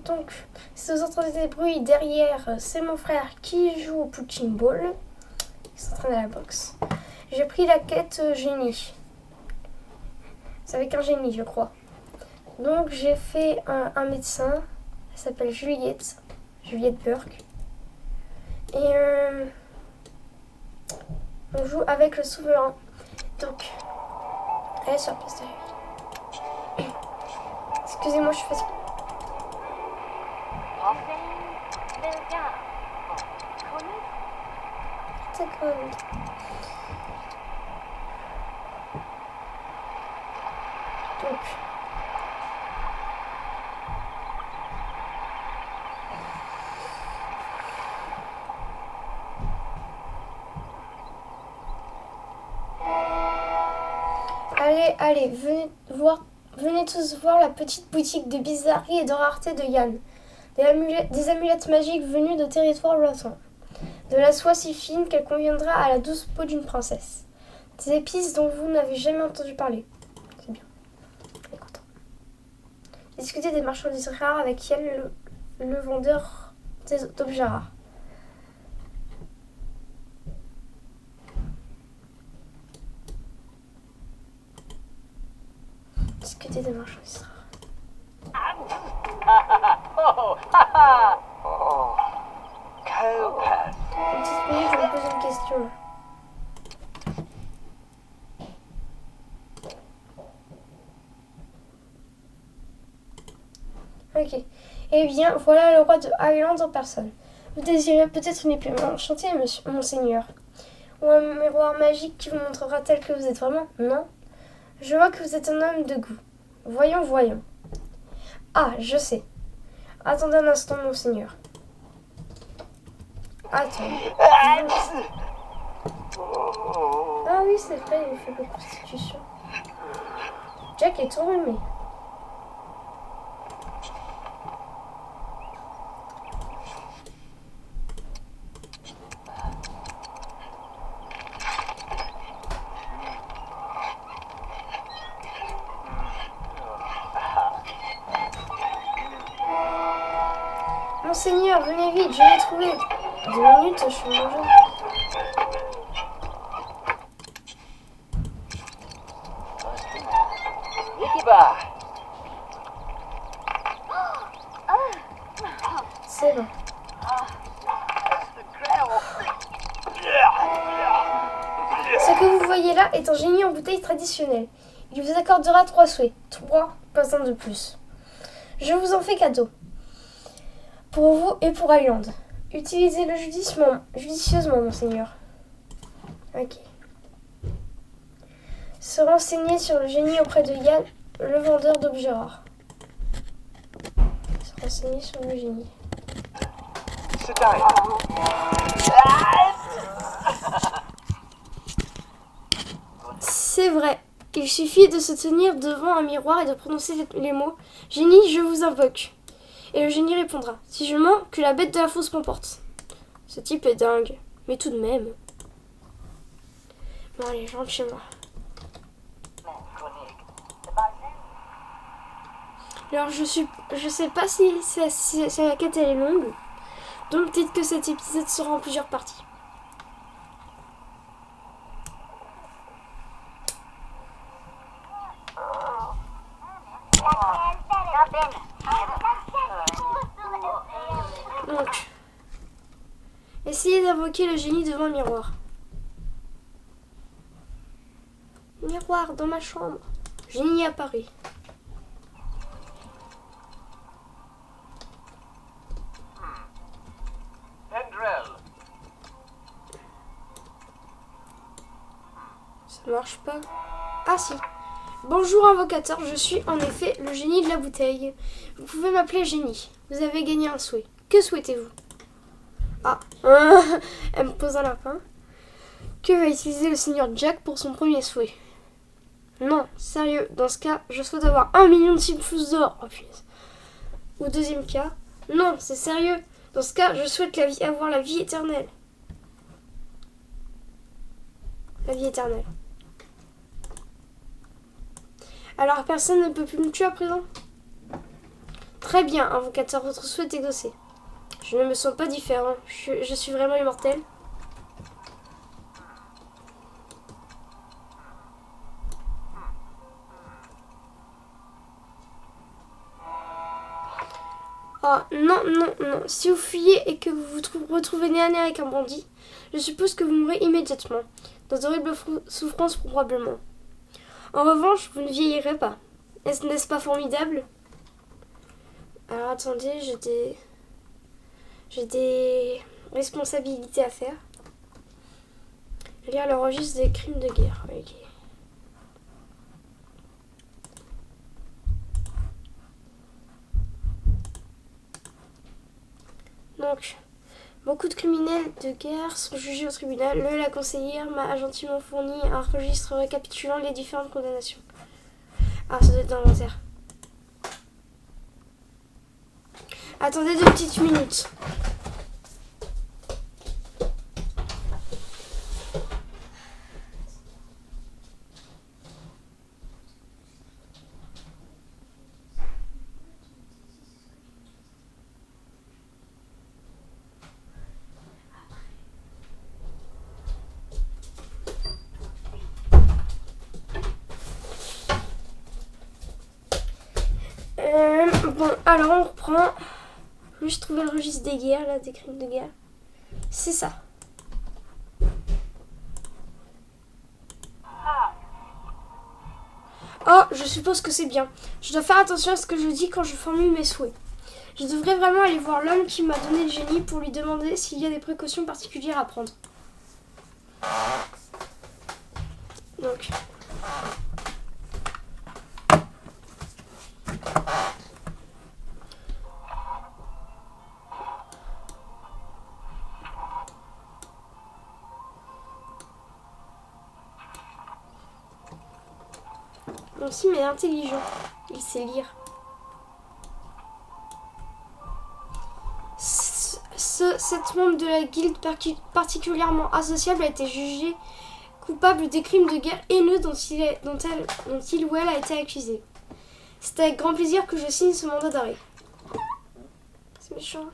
Donc, si vous entendez des bruits derrière, c'est mon frère qui joue au punching ball. Il s'entraîne à la boxe. J'ai pris la quête génie. C'est avec un génie, je crois. Donc, j'ai fait un médecin. Elle s'appelle Juliette. Juliette Burke. Et on joue avec le souverain. Donc, elle est sur la place de la ville. Excusez-moi, je suis fatiguée. Donc, allez, venez tous voir la petite boutique de bizarreries et de raretés de Yann. Des amulettes magiques venues de territoires lointains. De la soie si fine qu'elle conviendra à la douce peau d'une princesse. Des épices dont vous n'avez jamais entendu parler. C'est bien. On est content. Discutez des marchandises rares avec Yann, le vendeur d'objets rares. Discuter des marchandises rares. Une petite minute, je me pose une question. Ok. Eh bien, voilà le roi de Highland en personne. Vous désirez peut-être une épée enchantée, monseigneur, ou un miroir magique qui vous montrera tel que vous êtes vraiment? Non. Je vois que vous êtes un homme de goût. Voyons. Ah, je sais. Attendez un instant, monseigneur. Attends. Ah oui, c'est vrai, il fait de prostitution. Jack est tout rhumé. Monseigneur, venez vite, je l'ai trouvé. 2 minutes, je suis mangé. C'est bon. Ce que vous voyez là est un génie en bouteille traditionnelle. Il vous accordera 3 souhaits. 3, pas un de plus. Je vous en fais cadeau. Pour vous et pour Highland. Utilisez-le judicieusement, monseigneur. Ok. Se renseigner sur le génie auprès de Yann, le vendeur d'objets rares. Se renseigner sur le génie. C'est vrai. Il suffit de se tenir devant un miroir et de prononcer les mots « Génie, je vous invoque ». Et le génie répondra « Si je mens, que la bête de la fosse m'emporte ». Ce type est dingue, mais tout de même. Bon allez, je rentre chez moi. Alors je sais pas si la quête elle est longue, donc peut-être que cet épisode sera en plusieurs parties. Donc, essayez d'invoquer le génie devant le miroir. Miroir dans ma chambre. Génie à Paris. Ça ne marche pas. Ah si. Bonjour invocateur, je suis en effet le génie de la bouteille. Vous pouvez m'appeler génie. Vous avez gagné un souhait. Que souhaitez-vous? Ah, elle me pose un lapin. Que va utiliser le seigneur Jack pour son premier souhait? Non, sérieux, dans ce cas, je souhaite avoir 1 million de pouces d'or. Oh punaise. Ou deuxième cas, non, c'est sérieux. Dans ce cas, je souhaite avoir la vie éternelle. La vie éternelle. Alors personne ne peut plus me tuer à présent? Très bien, invocateur, votre souhait est exaucé. Je ne me sens pas différent. Je suis vraiment immortel. Oh, non, non, non. Si vous fuyez et que vous vous retrouvez nez à nez avec un bandit, je suppose que vous mourrez immédiatement. Dans d'horribles souffrances probablement. En revanche, vous ne vieillirez pas. N'est-ce pas formidable? Alors attendez, j'ai des responsabilités à faire. Lire le registre des crimes de guerre. Ok. Donc, beaucoup de criminels de guerre sont jugés au tribunal. La conseillère m'a gentiment fourni un registre récapitulant les différentes condamnations. Ah, ça doit être l'inventaire. Attendez 2 petites minutes. Bon, alors on reprend. Juste trouver le registre des guerres, là, des crimes de guerre. C'est ça. Oh, je suppose que c'est bien. Je dois faire attention à ce que je dis quand je formule mes souhaits. Je devrais vraiment aller voir l'homme qui m'a donné le génie pour lui demander s'il y a des précautions particulières à prendre. Donc... Mon sim est intelligent. Il sait lire. Cette membre de la guilde particulièrement associable a été jugée coupable des crimes de guerre haineux dont il ou elle a été accusé. C'est avec grand plaisir que je signe ce mandat d'arrêt. C'est méchant.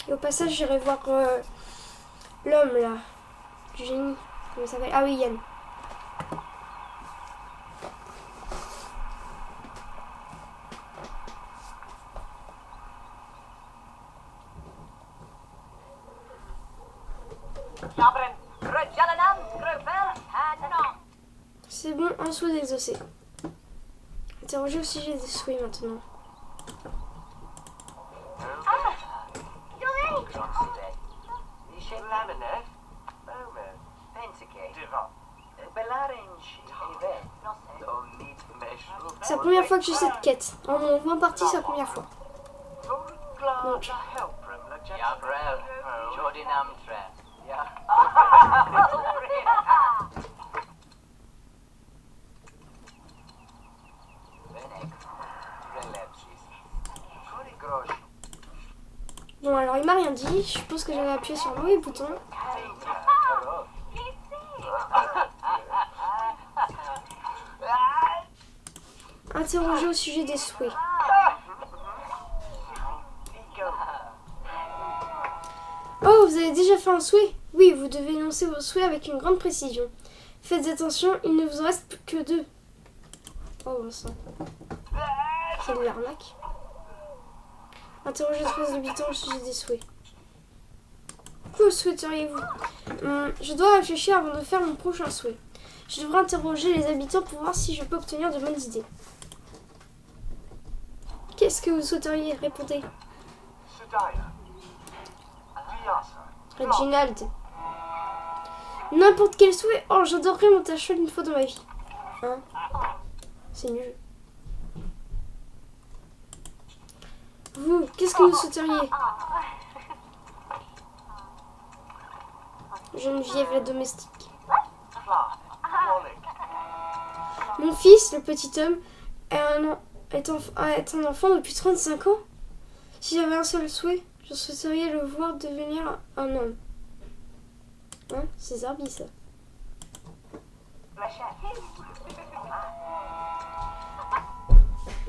Et au passage, j'irai voir l'homme là, du génie. Comment il s'appelle? Ah oui, Yann. C'est bon, un souhait d'exaucer. Interrogez au sujet des souhaits maintenant. C'est la première fois que je fais cette quête. En moins partie, c'est la première fois. Donc. Bon, alors il m'a rien dit. Je pense que j'avais appuyé sur le mauvais bouton. Interroger au sujet des souhaits. Oh, vous avez déjà fait un souhait? Oui, vous devez énoncer vos souhaits avec une grande précision. Faites attention, il ne vous en reste que 2. Oh, bon sang. Quelle arnaque. Interrogez 3 habitants au sujet des souhaits. Que souhaiteriez-vous? Je dois réfléchir avant de faire mon prochain souhait. Je devrais interroger les habitants pour voir si je peux obtenir de bonnes idées. Qu'est-ce que vous souhaiteriez? Répondez. Reginald. N'importe quel souhait. Oh, j'adorerais monter à cheval une fois dans ma vie. Hein? C'est nul. Vous, qu'est-ce que vous souhaiteriez? Geneviève la domestique. Mon fils, le petit homme, est un enfant depuis 35 ans. Si j'avais un seul souhait, je souhaiterais le voir devenir un homme. Hein? C'est Zarbi, ça.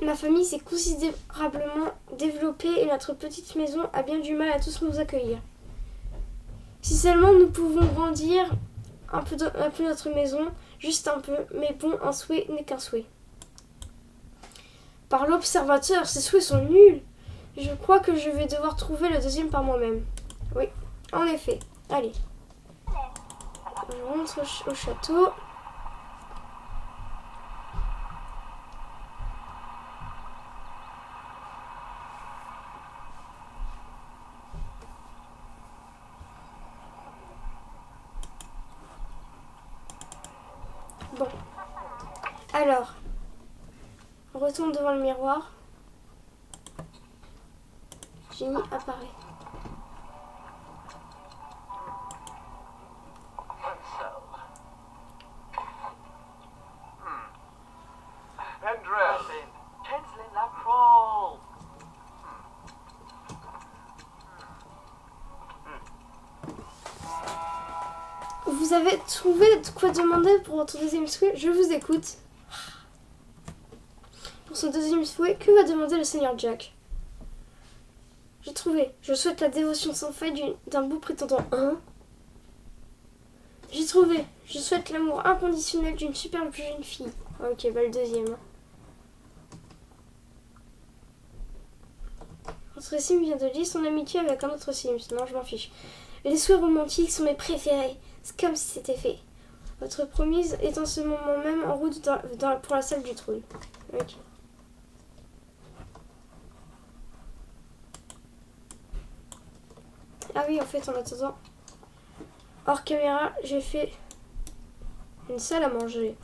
Ma famille s'est considérablement développée et notre petite maison a bien du mal à tous nous accueillir. Si seulement nous pouvons grandir un peu notre maison, juste un peu, mais bon, un souhait n'est qu'un souhait. Par l'observateur, ces souhaits sont nuls. Je crois que je vais devoir trouver le deuxième par moi-même. Oui, en effet. Allez. Je rentre au château. Bon. Alors, on retourne devant le miroir. Ginny apparaît. Vous avez trouvé de quoi demander pour votre deuxième souhait? Je vous écoute. Pour son deuxième souhait, que va demander le Seigneur Jack? J'ai trouvé. Je souhaite la dévotion sans faille d'un beau prétendant. Hein? J'ai trouvé. Je souhaite l'amour inconditionnel d'une superbe jeune fille. Ok, bah le deuxième. Votre sim vient de lier son amitié avec un autre sim. Non, je m'en fiche. Les souhaits romantiques sont mes préférés. C'est comme si c'était fait. Votre promise est en ce moment même en route pour la salle du trône. Ok. Ah oui, en fait, en attendant, hors caméra, j'ai fait une salle à manger.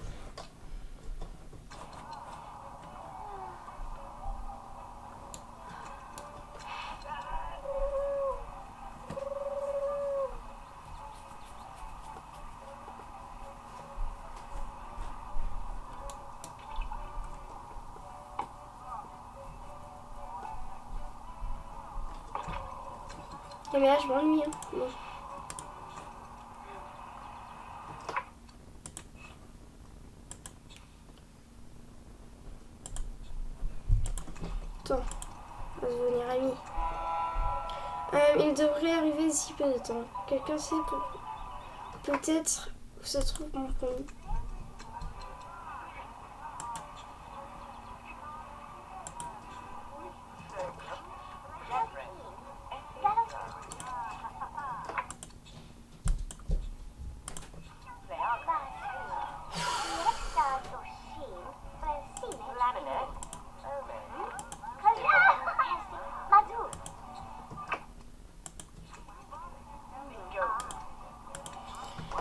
Mais là, je m'ennuie. Hein. Bon. Attends, on va devenir amis. Il devrait arriver d'ici peu de temps. Quelqu'un sait peut-être où se trouve mon promis.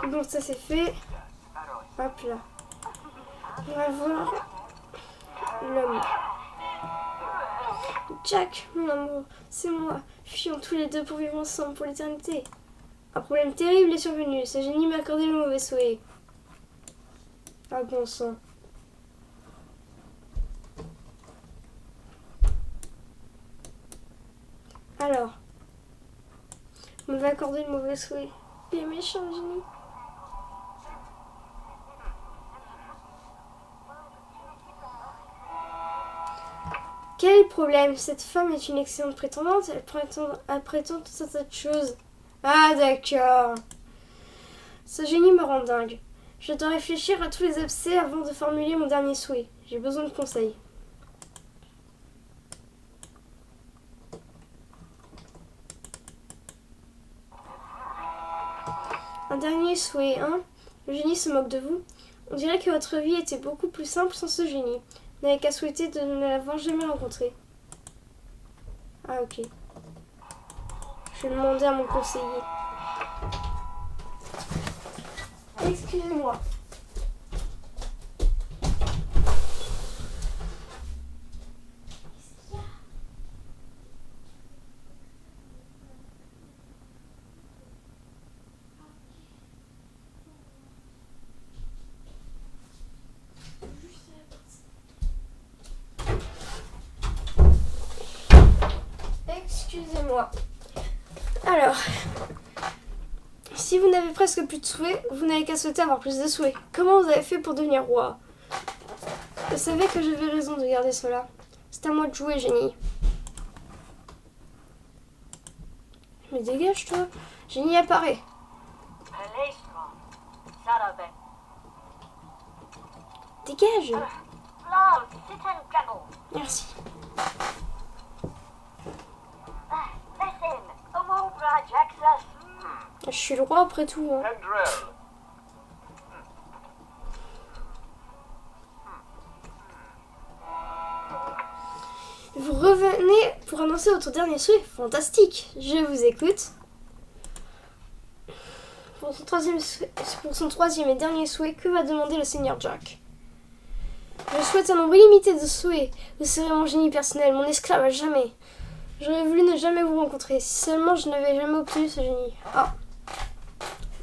Bon, ça c'est fait. Hop là. On va voir l'homme. Jack, mon amour, c'est moi. Fuyons tous les deux pour vivre ensemble pour l'éternité. Un problème terrible est survenu. Ce génie m'a accordé le mauvais souhait. Ah bon sang. Alors, on va accorder le mauvais souhait. Il est méchant, le génie. Quel problème? Cette femme est une excellente prétendante. Elle prétend tout un tas de choses. Ah d'accord. Ce génie me rend dingue. Je dois réfléchir à tous les abcès avant de formuler mon dernier souhait. J'ai besoin de conseils. Un dernier souhait, hein? Le génie se moque de vous. On dirait que votre vie était beaucoup plus simple sans ce génie. Vous n'avez qu'à souhaiter de ne l'avoir jamais rencontré. Ah ok. Je vais demander à mon conseiller. Excusez-moi. moi. Alors, si vous n'avez presque plus de souhaits, vous n'avez qu'à souhaiter avoir plus de souhaits. Comment vous avez fait pour devenir roi? Vous savez que j'avais raison de garder cela. C'est à moi de jouer, génie. Mais dégage, toi. Génie apparaît. Dégage. Merci. Je suis le roi après tout. Hein. Vous revenez pour annoncer votre dernier souhait. Fantastique. Je vous écoute. Pour son troisième et dernier souhait, que va demander le Seigneur Jack? Je souhaite un nombre illimité de souhaits. Vous serez mon génie personnel, mon esclave à jamais. J'aurais voulu ne jamais vous rencontrer, si seulement je n'avais jamais obtenu ce génie. Ah.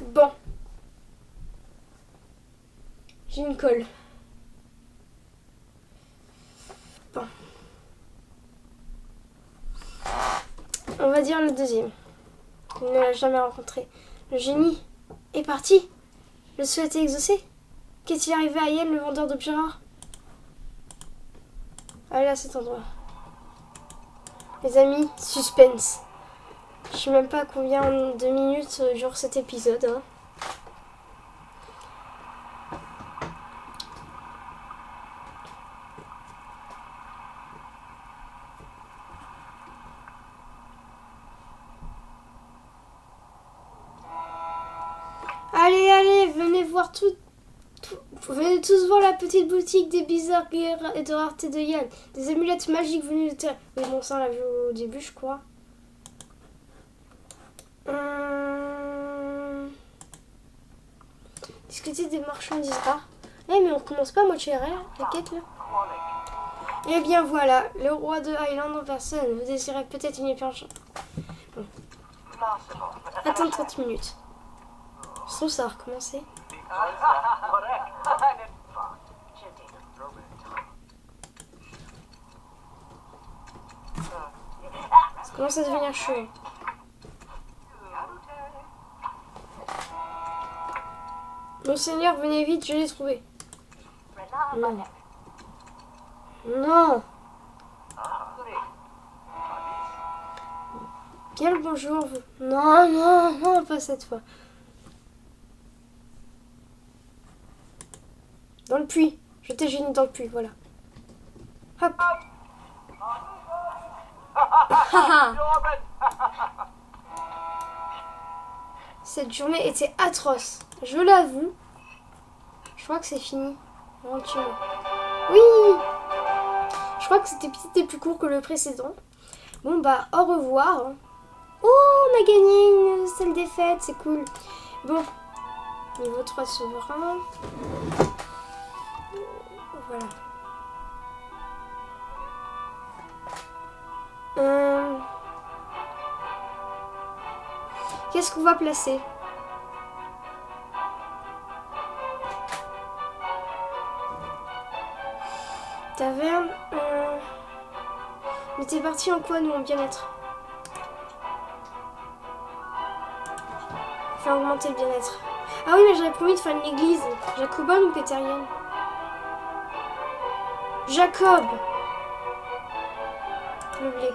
Bon. J'ai une colle. Bon. On va dire le deuxième. Il ne l'a jamais rencontré. Le génie est parti. Le souhait est exaucé. Qu'est-il arrivé à Yen, le vendeur d'objets rares? Allez à cet endroit. Les amis, suspense. Je sais même pas combien de minutes dure cet épisode. Hein. Allez, allez, venez voir venez tous voir la petite boutique des bizarres guerres et de rareté de Yann. Des amulettes magiques venues de terre. Oui, bon, ça on l'a vu au début, je crois. Discuter des marchandises rares. Eh, mais on commence pas à moitié la quête là. Eh bien voilà, le roi de Highland en personne. Vous désirez peut-être une épingle. Bon. Attends 30 minutes. Je trouve que ça a recommencé. Ça commence à devenir chaud. Monseigneur, venez vite, je l'ai trouvé. Non. Non. Quel bonjour vous. Non, non, non, pas cette fois. Dans le puits. Jetez génie dans le puits, voilà. Hop. Cette journée était atroce. Je l'avoue. Je crois que c'est fini. Éventuellement. Oui. Je crois que cet épisode est plus court que le précédent. Bon bah, au revoir. Oh, on a gagné une seule défaite, c'est cool. Bon. Niveau 3 souverain. Voilà. Qu'est-ce qu'on va placer? Taverne. Mais t'es parti en quoi, nous, en bien-être? Faire augmenter le bien-être. Ah oui, mais j'avais promis de faire une église. Jacobone ou pétérienne? Jacob. Le blé.